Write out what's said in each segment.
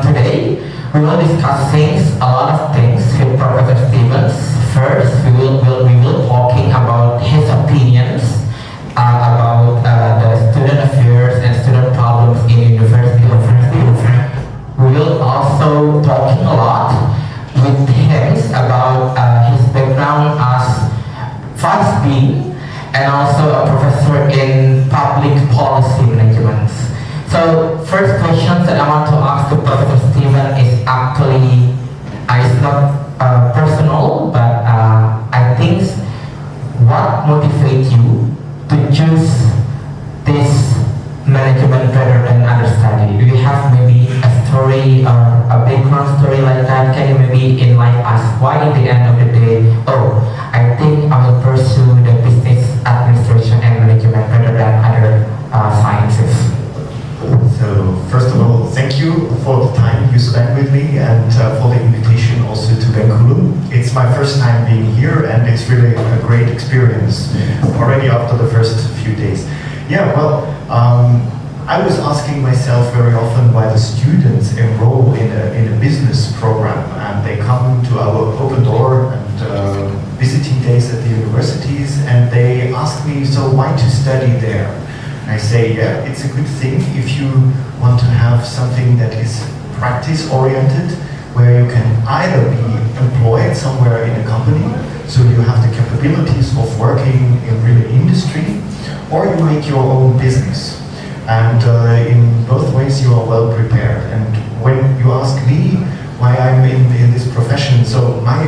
today we will discuss a lot of things with Professor Stevens. First, we will talking about his opinions about the student affairs and student problems in university. We will also talking a lot with him about his background as vice dean and also a professor in public policy management. So first question that I want to ask to Professor Stephen is actually, it's not personal, but I think what motivates you to choose this management rather than other study? Do you have maybe a story or a background story like that? Can you maybe enlighten us why in the end of the day, I think I will pursue the business administration and management rather than other sciences? So first of all, thank you for the time you spent with me and for the invitation also to Bengkulu. It's my first time being here and it's really a great experience already after the first few days. Yeah, well, I was asking myself very often why the students enroll in a business program and they come to our open door and visiting days at the universities and they ask me, so why to study there? I say, yeah, it's a good thing if you want to have something that is practice-oriented, where you can either be employed somewhere in a company, so you have the capabilities of working in really industry, or you make your own business. And in both ways you are well prepared. And when you ask me why I'm in this profession, so my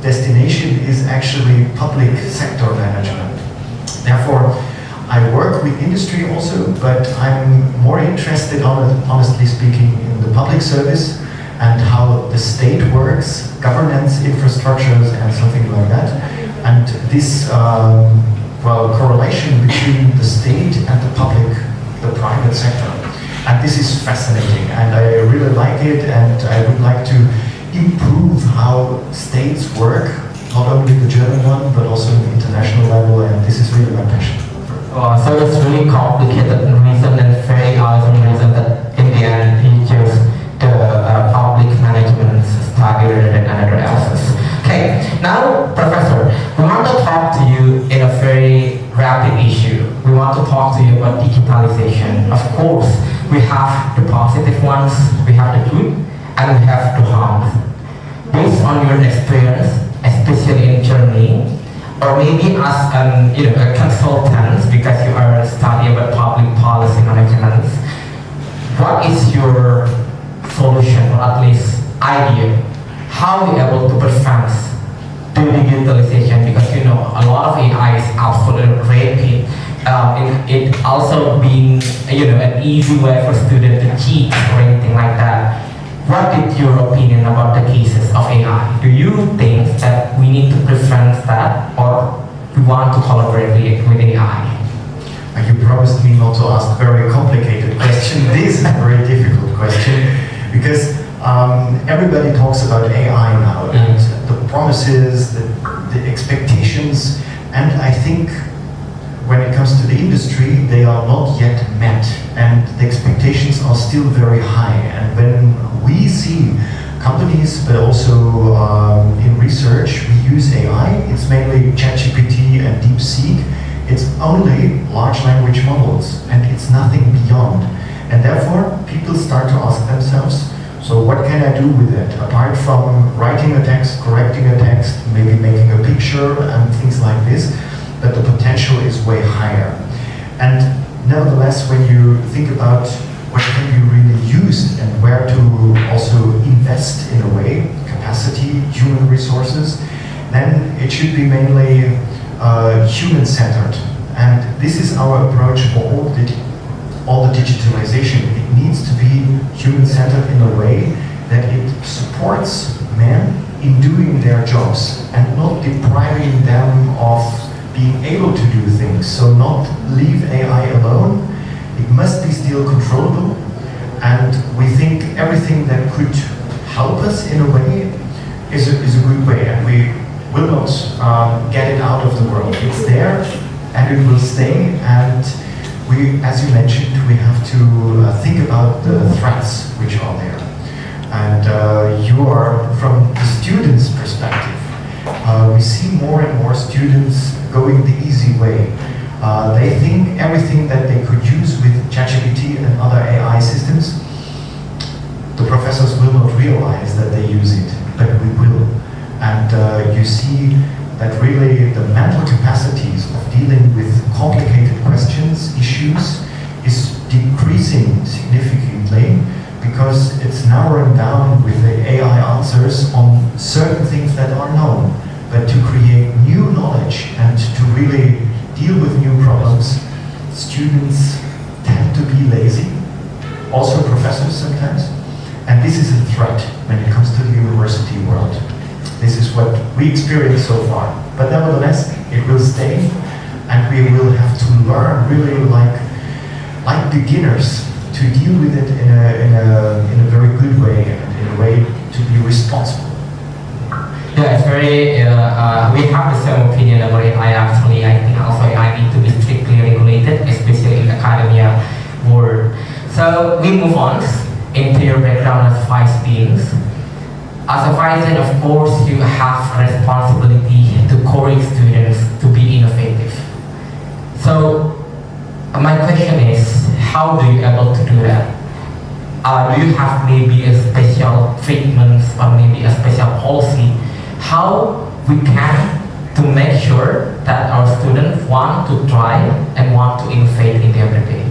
destination is actually public sector management. Therefore, I work with industry also, but I'm more interested, honestly speaking, in the public service and how the state works, governance, infrastructures, and something like that. And this correlation between the state and the private sector. And this is fascinating, and I really like it, and I would like to improve how states work, not only the German one, but also on the international level, and this is really my passion. So it's really complicated reason and very awesome reason that in the end he chose the public management study rather than other aspects. Okay, now Professor, we want to talk to you in a very rapid issue. We want to talk to you about digitalization. Of course, we have the positive ones, we have the good, and we have the harms. Based on your experience, especially in Germany, or maybe as a consultant, because you are studying about public policy management, what is your solution, or at least idea, how we are able to prevent the digitalization? Because a lot of AI is absolutely rapid. It also being an easy way for students to cheat or anything like that. What is your opinion about the cases of AI? Do you think that we need to prevent that, or we want to collaborate with AI? You promised me not to ask very complicated question. This is a very difficult question because everybody talks about AI now and the promises, the expectations, and I think when it comes to the industry, they are not yet met and the expectations are still very high. And when we see companies, but also in research, we use AI, it's mainly ChatGPT and DeepSeek. It's only large language models and it's nothing beyond. And therefore, people start to ask themselves, so what can I do with it? Apart from writing a text, correcting a text, maybe making a picture and things like this, but the potential is way higher. And nevertheless, when you think about what can you really use and where to also invest in a way, capacity, human resources, then it should be mainly human-centered. And this is our approach for all the digitalization. It needs to be human-centered in a way that it supports men in doing their jobs and not depriving them of being able to do things. So not leave AI alone. It must be still controllable. And we think everything that could help us in a way is a good way. And we will not get it out of the world. It's there and it will stay. And we, as you mentioned, we have to think about the threats which are there. And you are from the student's perspective. We see more and more students going the easy way. They think everything that they could use with ChatGPT and other AI systems, the professors will not realize that they use it, but we will. And you see that really the mental capacities of dealing with complicated questions, issues, is decreasing significantly because it's narrowing down with the AI answers on certain things that are known. But to create new knowledge and to really deal with new problems, students tend to be lazy, also professors sometimes. And this is a threat when it comes to the university world. This is what we experience so far. But nevertheless, it will stay, and we will have to learn really like beginners to deal with it in a very good way and in a way to be responsible. Yeah, it's very, we have the same opinion about AI actually. I think also AI need to be strictly regulated, especially in academia world. So we move on into your background as vice deans. As a vice dean, of course, you have responsibility to encourage students to be innovative. So my question is, how do you able to do that? Do you have maybe a special treatment or maybe a special policy? How we can to make sure that our students want to try and want to innovate in their everyday?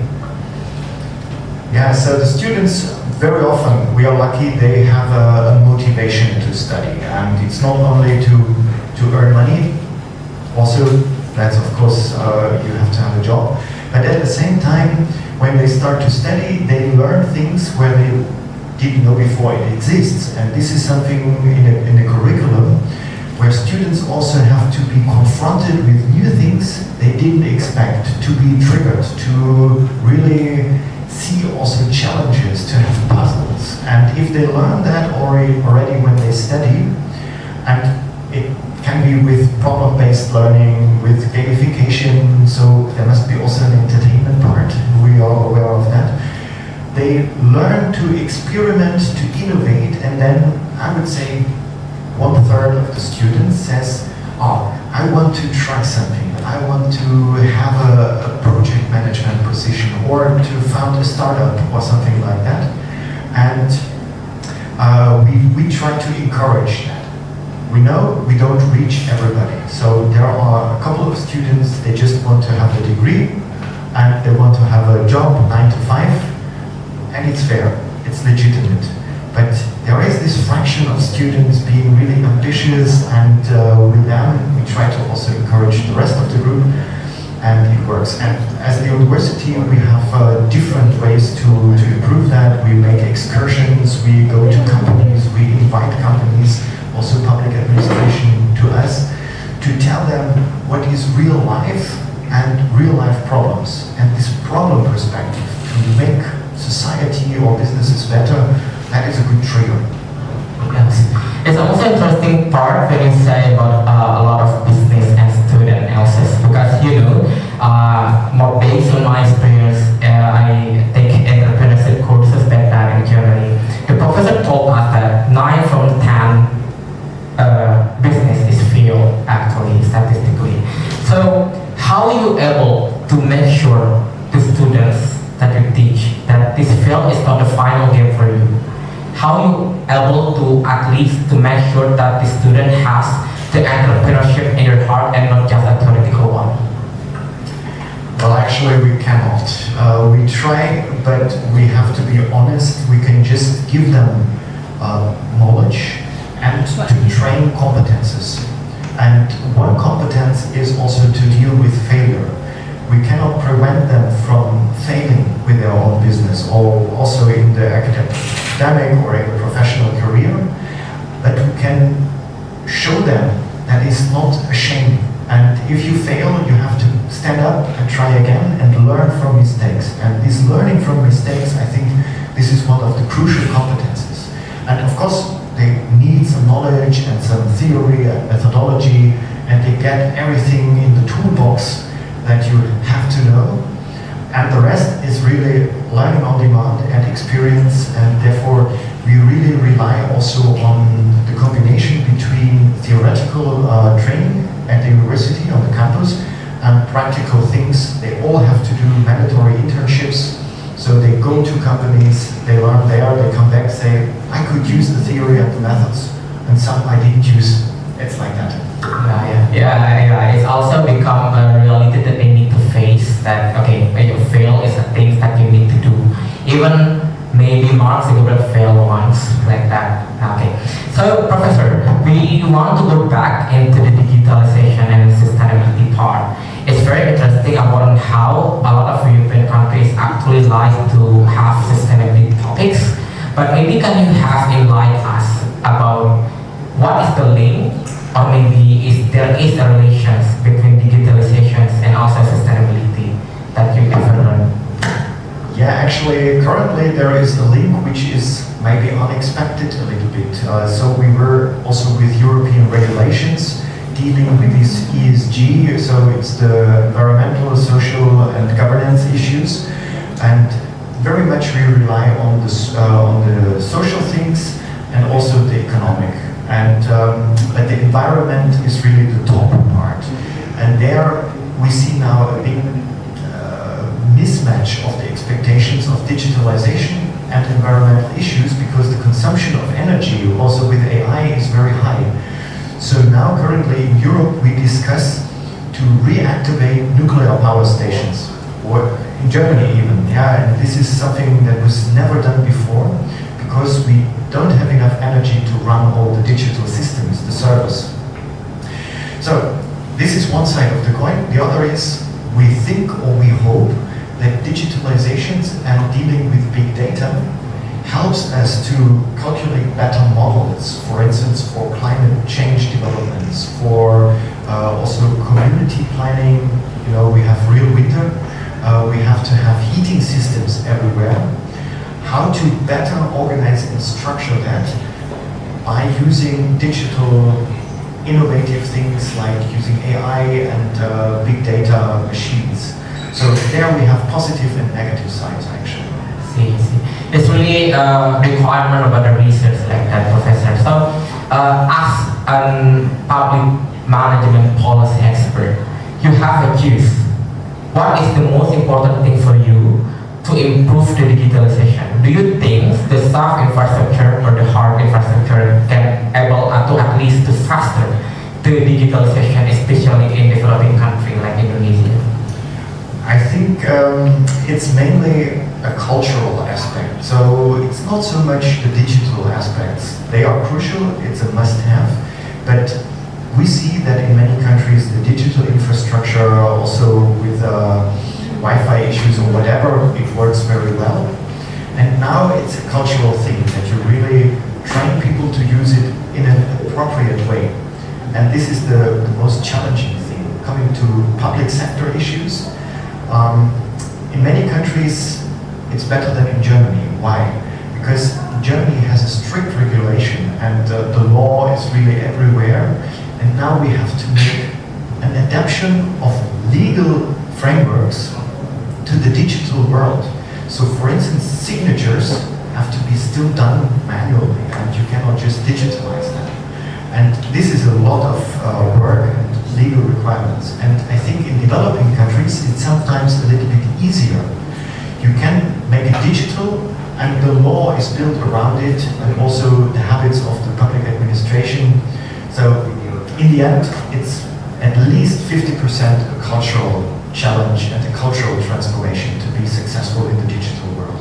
Yeah, so the students, very often, we are lucky, they have a motivation to study. And it's not only to earn money, also, that's of course, you have to have a job. But at the same time, when they start to study, they learn things where they didn't know before it exists. And this is something in the curriculum where students also have to be confronted with new things they didn't expect, to be triggered, to really see also challenges, to have puzzles. And if they learn that already when they study, and it can be with problem-based learning, with gamification, so there must be also an entertainment part, we are aware of that. They learn to experiment, to innovate, and then I would say 1/3 of the students says, oh, I want to try something. I want to have a project management position or to found a startup or something like that. And we try to encourage that. We know we don't reach everybody. So there are a couple of students, they just want to have a degree and they want to have a job 9 to 5, and it's fair, it's legitimate. But there is this fraction of students being really ambitious, and with them we try to also encourage the rest of the group, and it works. And as the university, we have different ways to improve that. We make excursions, we go to companies, we invite companies, also public administration, to us, to tell them what is real life and real life problems. And this problem perspective to make society or businesses better, that is a good trigger. Yes. It's also interesting part when you say about a lot of business and student analysis, because more based on my experience, I take entrepreneurship courses back then in Germany. The professor told us that 9 from 10 business is failed actually statistically. So how are you able to make sure the students that you teach that this field is not the final game for you? How are you able to at least to make sure that the student has the entrepreneurship in their heart and not just a theoretical one? Well, actually we cannot. We try, but we have to be honest. We can just give them knowledge and to train competences. And one competence is also to deal with failure. We cannot prevent them from failing with their own business or also in the academic or in the professional career, but we can show them that it's not a shame. And if you fail, you have to stand up and try again and learn from mistakes. And this learning from mistakes, I think this is one of the crucial competences. And of course, they need some knowledge and some theory and methodology, and they get everything in the toolbox that you have to know, and the rest is really learning on demand and experience, and therefore we really rely also on the combination between theoretical training at the university on the campus and practical things. They all have to do mandatory internships. So they go to companies, they learn there, they come back, say, I could use the theory and the methods, and some I didn't use. It's like that. Yeah. It's also become a reality that they need to face. That okay, when you fail is the things that you need to do. Even maybe Mark Zuckerberg failed once, like that. Okay. So, Professor, we want to go back into the digitalization and sustainability part. It's very interesting about how a lot of European countries actually like to have sustainability topics. But maybe can you have enlighten us about what is the link, or maybe there is a relations between digitalizations and also sustainability that you ever learned? Yeah, actually, currently there is a link which is maybe unexpected a little bit. So we were also with European regulations dealing with this ESG, so it's the environmental, social and governance issues, and very much we rely on the social things and also the economic. And but the environment is really the top part. And there we see now a big mismatch of the expectations of digitalization and environmental issues, because the consumption of energy also with AI is very high. So now currently in Europe we discuss to reactivate nuclear power stations, or in Germany even. Yeah, and this is something that was never done before, because we don't have enough energy to run all the digital systems, the servers. So this is one side of the coin. The other is we think or we hope that digitalizations and dealing with big data helps us to calculate better models, for instance, for climate change developments, for also community planning. You know, we have real winter, we have to have heating systems everywhere. How to better organize and structure that by using digital innovative things like using AI and big data machines. So there we have positive and negative sides actually. See. It's really a requirement about the research like that, Professor. So as a public management policy expert, you have a choice. What is the most important thing for you to improve the digitalization? Do you think the soft infrastructure or the hard infrastructure can able to at least to faster the digitalization, especially in developing countries like Indonesia? I think it's mainly a cultural aspect. So it's not so much the digital aspects. They are crucial, it's a must-have. But we see that in many countries the digital infrastructure, also with Wi-Fi issues or whatever, it works very well. And now it's a cultural thing that you really train people to use it in an appropriate way. And this is the most challenging thing. Coming to public sector issues, in many countries it's better than in Germany. Why? Because Germany has a strict regulation and the law is really everywhere. And now we have to make an adaptation of legal frameworks to the digital world. So for instance, signatures have to be still done manually and you cannot just digitalize them. And this is a lot of work and legal requirements. And I think in developing countries it's sometimes a little bit easier. You can make it digital and the law is built around it, and also the habits of the public administration. So in the end, it's at least 50% a cultural challenge and a cultural transformation to be successful in the digital world.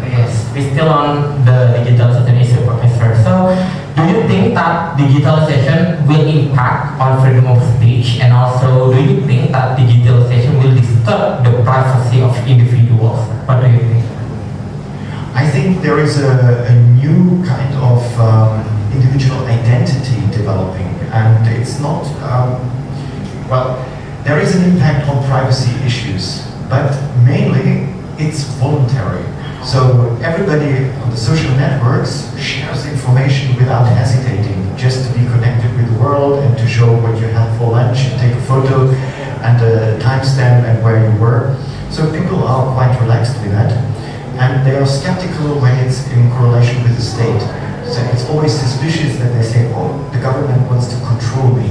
Yes, we're still on the digitalization issue, Professor. So, do you think that digitalization will impact on freedom of speech, and also do you think that digitalization will disturb the privacy of individuals? What do you think? I think there is a new kind of individual identity developing, and it's not, well, there is an impact on privacy issues, but mainly it's voluntary. So everybody on the social networks shares information without hesitating, just to be connected with the world and to show what you had for lunch and take a photo and a timestamp and where you were. So people are quite relaxed with that. and they are skeptical when it's in correlation with the state. So it's always suspicious that they say, oh, the government wants to control me.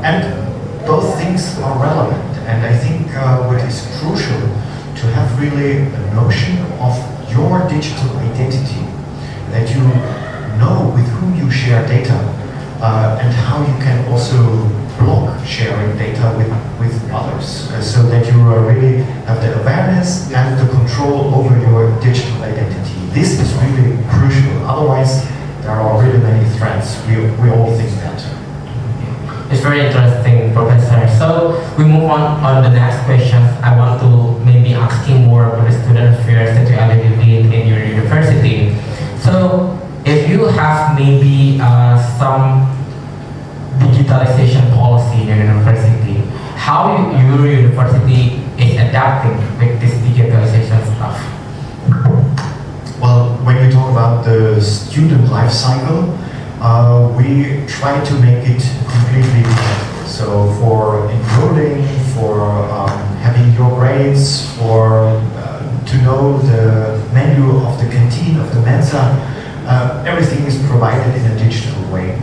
And both things are relevant, and I think what is crucial to have really a notion of your digital identity, that you know with whom you share data, and how you can also block sharing data with others, so that you really have the awareness and the control over your digital identity. This is really crucial, otherwise there are really many threats. We all think that. It's very interesting, Professor. So we move on the next questions. I want to maybe asking more about the student affairs that you already did in your university. So if you have maybe some digitalization policy in your university, how your university is adapting with this digitalization stuff? Well, when you talk about the student life cycle, we try to make it completely digital. So for enrolling, for having your grades, for to know the menu of the canteen, of the Mensa, everything is provided in a digital way.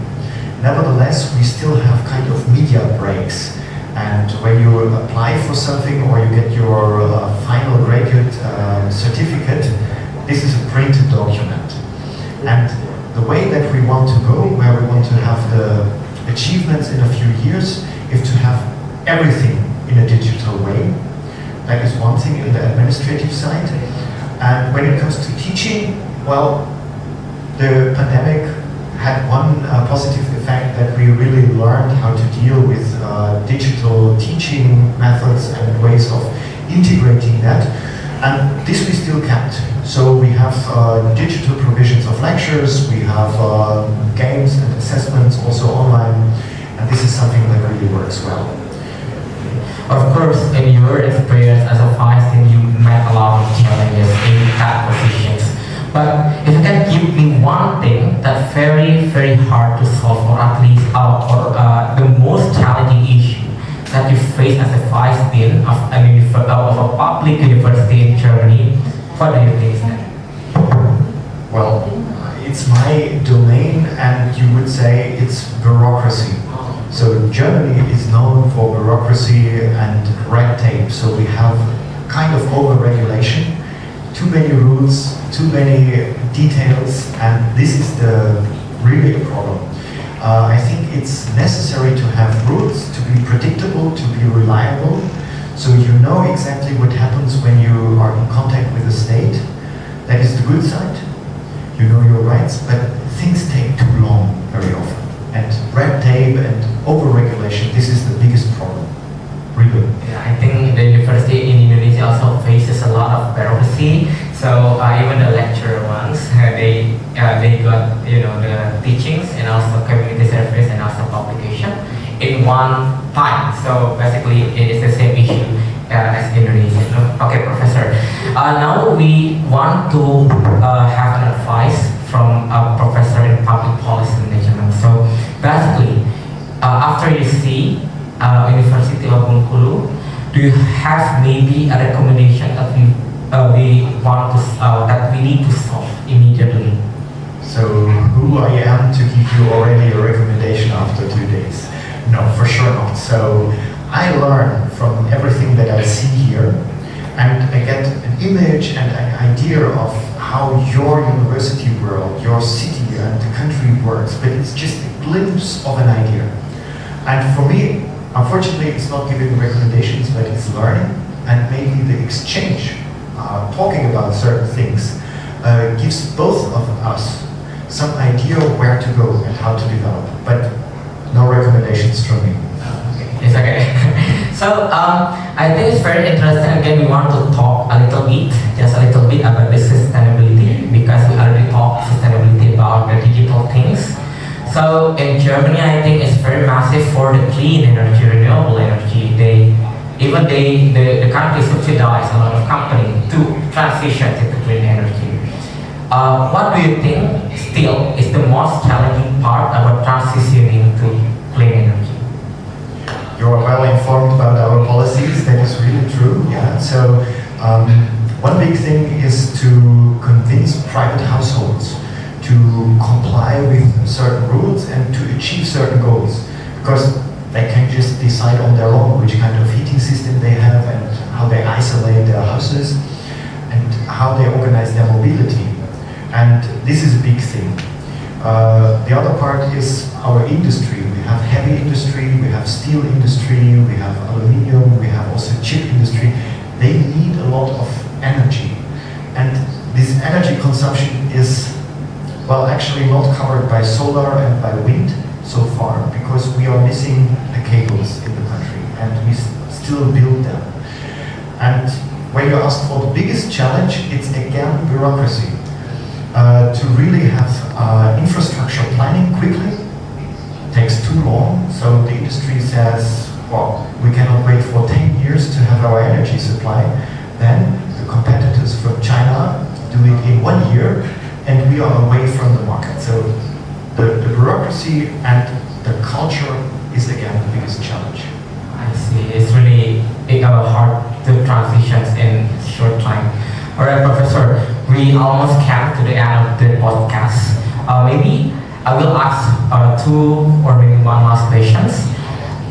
Nevertheless, we still have kind of media breaks. And when you apply for something or you get your final graduate certificate, this is a printed document. And the way that we want to go, where we want to have the achievements in a few years, is to have everything in a digital way. That is one thing in the administrative side. And when it comes to teaching, well, the pandemic had one positive effect, that we really learned how to deal with digital teaching methods and ways of integrating that. And this we still kept. So we have digital provisions of lectures, we have games and assessments also online, and this is something that really works well. Of course, in your experience as a vice dean, you met a lot of challenges in that positions. But if you can give me one thing that's very, very hard to solve, or at least the most challenging issue that you face as a vice dean of a public university in Germany, what do you think is that? Well, it's my domain, and you would say it's bureaucracy. So Germany is known for bureaucracy and red tape, so we have kind of over-regulation, too many rules, too many details, and this is really a problem. I think it's necessary to have rules, to be predictable, to be reliable, so you know exactly what happens when you are in contact with the state. That is the good side. You know your rights, but things take too long very often. And red tape and over-regulation, this is the biggest problem. Really. Yeah, I think the university in Indonesia also faces a lot of bureaucracy. So even the lecturer ones, they got the teachings and also community service and also publication in one time. So basically, it is the same issue as Indonesia. Okay, Professor. Now we want to have an advice from a professor in public policy management. So basically, after you see University of Bengkulu, do you have maybe a recommendation that we need to solve immediately? So who I am to give you already a recommendation after 2 days? No, for sure not. So I learn from everything that I see here, and I get an image and an idea of how your university world, your city and the country works, but it's just a glimpse of an idea. And for me, unfortunately, it's not giving recommendations, but it's learning, and maybe the exchange, talking about certain things, gives both of us some idea of where to go and how to develop, but no recommendations from me. It's okay. So I think it's very interesting. Again, we want to talk just a little bit about the sustainability, because we already talked sustainability about the digital things. So in Germany, I think it's very massive for the clean energy, renewable energy. The country subsidize a lot of companies to transition to clean energy. What do you think still is the most challenging part about transitioning to clean energy? You are well informed about our policies. That is really true. Yeah. So One big thing is to convince private households to comply with certain rules and to achieve certain goals, because they can just decide on their own which kind of heating system they have and how they isolate their houses and how they organize their mobility. And this is a big thing. The other part is our industry. We have heavy industry, we have steel industry, we have aluminium, we have also chip industry. They need a lot of energy. And this energy consumption is, well, actually not covered by solar and by wind so far, because we are missing the cables in the country and we still build them. And when you ask for the biggest challenge, it's again bureaucracy. To really have infrastructure planning quickly takes too long, so the industry says, well, we cannot wait for 10 years to have our energy supply. Then the competitors from China do it in 1 year, and we are away from the market. So the bureaucracy and the culture is again the biggest challenge. I see. It's really hard to transition in short time. All right, Professor, we almost came to the end of the podcast. Maybe I will ask two or maybe one last questions.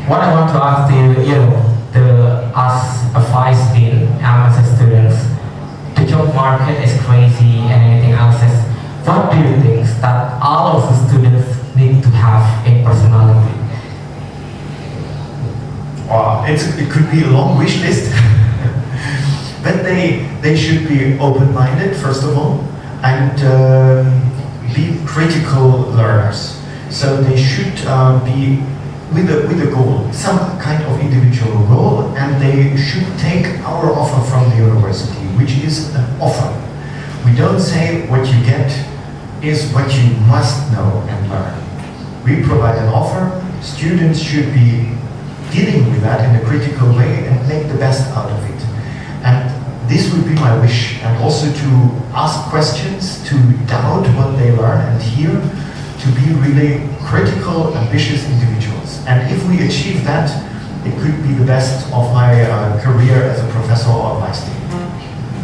What I want to ask as a vice dean and as a student, the job market is crazy and anything else. What do you think that all of the students need to have in personality? Wow, it could be a long wish list. But they should be open-minded, first of all, and be critical learners. So they should be with a goal, some kind of individual goal, and they should take our offer from the university, which is an offer. We don't say what you get is what you must know and learn. We provide an offer. Students should be dealing with that in a critical way and make the best out of it. And this would be my wish, and also to ask questions, to doubt what they learn and hear, to be really critical, ambitious individuals. And if we achieve that, it could be the best of my career as a professor or vice dean.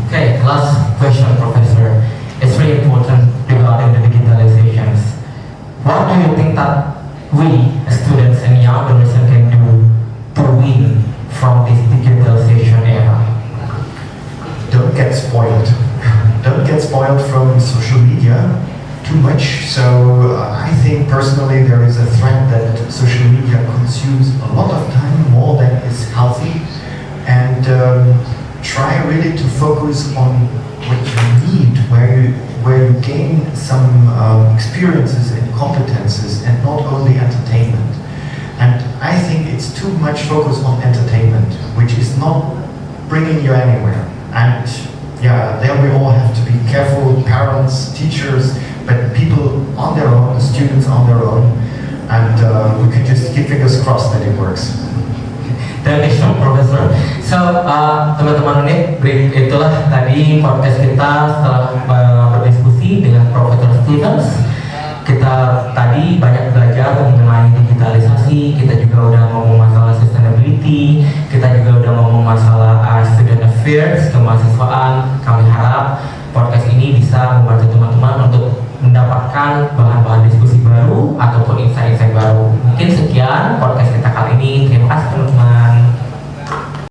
Okay, last question, Professor. It's really important regarding the digitalizations. What do you think that we, as students and young generation, can do to win from this digitalization era? Don't get spoiled. Don't get spoiled from social media too much. So I think personally there is a threat that social media consumes a lot of time, more than is healthy. And try really to focus on what you need, where you gain some experiences and competences, and not only entertainment. And I think it's too much focus on entertainment, which is not bringing you anywhere. And yeah, there we all have to be careful, parents, teachers, but people on their own, students on their own, and we can just keep fingers crossed that it works. Thank you, Professor. So, teman-teman unit, itulah tadi podcast kita setelah berdiskusi dengan Profesor Stevens. Kita tadi banyak belajar mengenai digitalisasi, kita juga udah ngomong masalah sustainability, kita juga udah ngomong masalah student affairs, kemahasiswaan. Kami harap podcast ini bisa membantu teman-teman untuk mendapatkan bahan-bahan diskusi